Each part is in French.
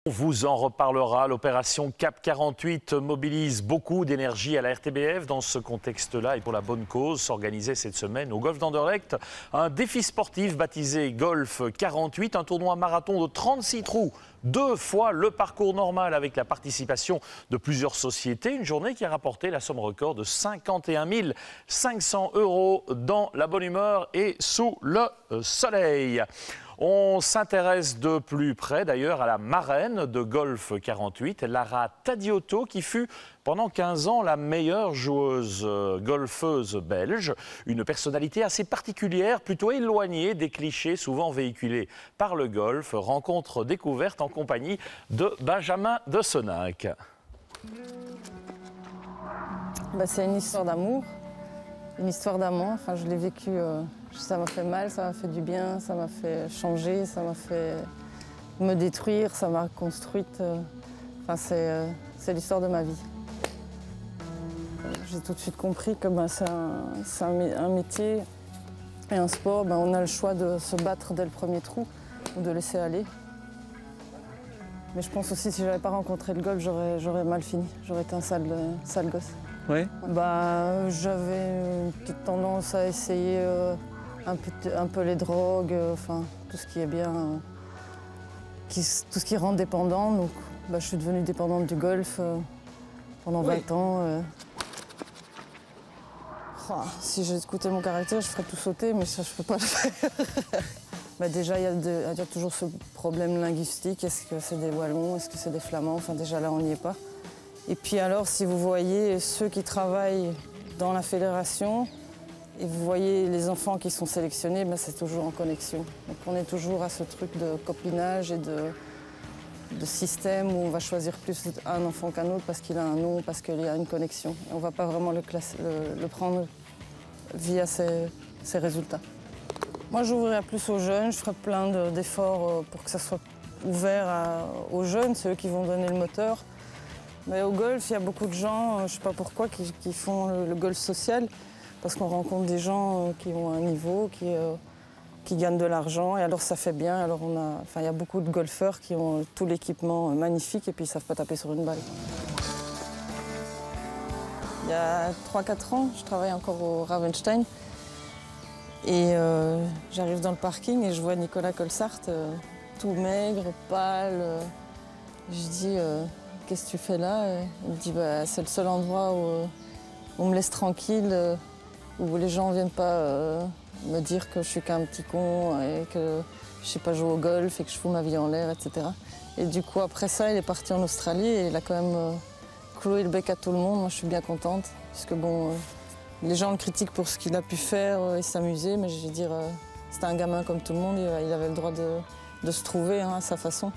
On vous en reparlera. L'opération CAP 48 mobilise beaucoup d'énergie à la RTBF. Dans ce contexte-là et pour la bonne cause, s'organisait cette semaine au golf d'Anderlecht un défi sportif baptisé Golf 48, un tournoi marathon de 36 trous, 2 fois le parcours normal avec la participation de plusieurs sociétés. Une journée qui a rapporté la somme record de 51 500 € dans la bonne humeur et sous le soleil. On s'intéresse de plus près d'ailleurs à la marraine de Golf 48, Lara Tadiotto, qui fut pendant 15 ans la meilleure joueuse golfeuse belge. Une personnalité assez particulière, plutôt éloignée des clichés souvent véhiculés par le golf. Rencontre découverte en compagnie de Benjamin de Soninck. C'est une histoire d'amour, une histoire d'amant. Enfin, je l'ai vécu. Ça m'a fait mal, ça m'a fait du bien, ça m'a fait changer, ça m'a fait me détruire, ça m'a construite. Enfin, c'est l'histoire de ma vie. J'ai tout de suite compris que c'est un métier et un sport. On a le choix de se battre dès le premier trou ou de laisser aller. Mais je pense aussi que si je n'avais pas rencontré le golf, j'aurais mal fini. J'aurais été un sale gosse. Ouais. J'avais une petite tendance à essayer un peu les drogues, enfin tout ce qui est bien, tout ce qui rend dépendant. Donc je suis devenue dépendante du golf pendant 20 ans. Si j'écoutais mon caractère, je ferais tout sauter, mais ça je peux pas le faire. Déjà, il y a toujours ce problème linguistique. Est-ce que c'est des Wallons, est-ce que c'est des Flamands? Enfin déjà là, on n'y est pas. Et puis alors, si vous voyez ceux qui travaillent dans la fédération, et vous voyez les enfants qui sont sélectionnés, c'est toujours en connexion. Donc on est toujours à ce truc de copinage et de système où on va choisir plus un enfant qu'un autre parce qu'il a un nom, parce qu'il y a une connexion. Et on ne va pas vraiment le prendre via ses résultats. Moi, j'ouvrirais plus aux jeunes, je ferais plein d'efforts pour que ça soit ouvert aux jeunes, c'est eux qui vont donner le moteur. Mais au golf, il y a beaucoup de gens, je ne sais pas pourquoi, qui font le golf social. Parce qu'on rencontre des gens qui ont un niveau, qui gagnent de l'argent, et alors ça fait bien. Alors il y a beaucoup de golfeurs qui ont tout l'équipement magnifique et puis ils ne savent pas taper sur une balle. Il y a 3-4 ans, je travaille encore au Ravenstein. Et j'arrive dans le parking et je vois Nicolas Colsart, tout maigre, pâle. Je dis, qu'est-ce que tu fais là? Il me dit, c'est le seul endroit où on me laisse tranquille. Où les gens ne viennent pas me dire que je suis qu'un petit con et que je ne sais pas jouer au golf et que je fous ma vie en l'air, etc. Et du coup, après ça, il est parti en Australie et il a quand même cloué le bec à tout le monde. Moi, je suis bien contente. Parce que les gens le critiquent pour ce qu'il a pu faire et s'amuser, mais je veux dire, c'était un gamin comme tout le monde, il avait le droit de se trouver à sa façon.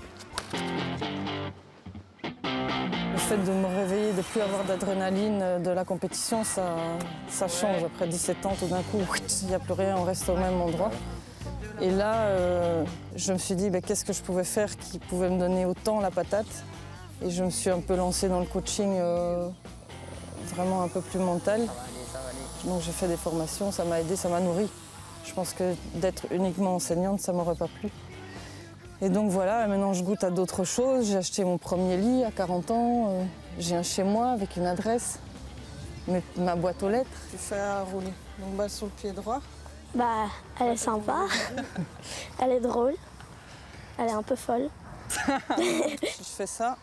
Le fait de me réveiller, de ne plus avoir d'adrénaline de la compétition, ça change. Après 17 ans, tout d'un coup, il n'y a plus rien, on reste au même endroit. Et là, je me suis dit, qu'est-ce que je pouvais faire qui pouvait me donner autant la patate? Et je me suis un peu lancée dans le coaching vraiment un peu plus mental. Donc j'ai fait des formations, ça m'a aidé, ça m'a nourri. Je pense que d'être uniquement enseignante, ça ne m'aurait pas plu. Et donc voilà, maintenant je goûte à d'autres choses. J'ai acheté mon premier lit à 40 ans. J'ai un chez moi avec une adresse, ma boîte aux lettres. Tu fais à rouler. Donc balle sur le pied droit. Elle est sympa. Elle est drôle. Elle est un peu folle. Je fais ça.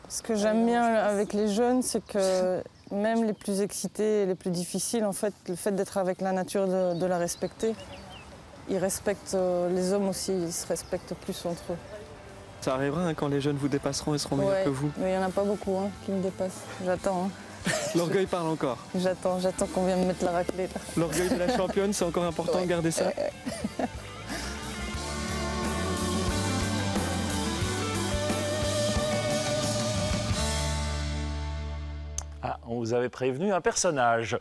Ce que j'aime bien avec les jeunes, c'est que même les plus excités et les plus difficiles, en fait, le fait d'être avec la nature, de la respecter, ils respectent les hommes aussi, ils se respectent plus entre eux. Ça arrivera quand les jeunes vous dépasseront et seront meilleurs que vous. Mais il n'y en a pas beaucoup qui me dépassent. J'attends. L'orgueil parle encore. J'attends qu'on vienne me mettre la raclée. L'orgueil de la championne, c'est encore important de garder ça. On vous avait prévenu un personnage.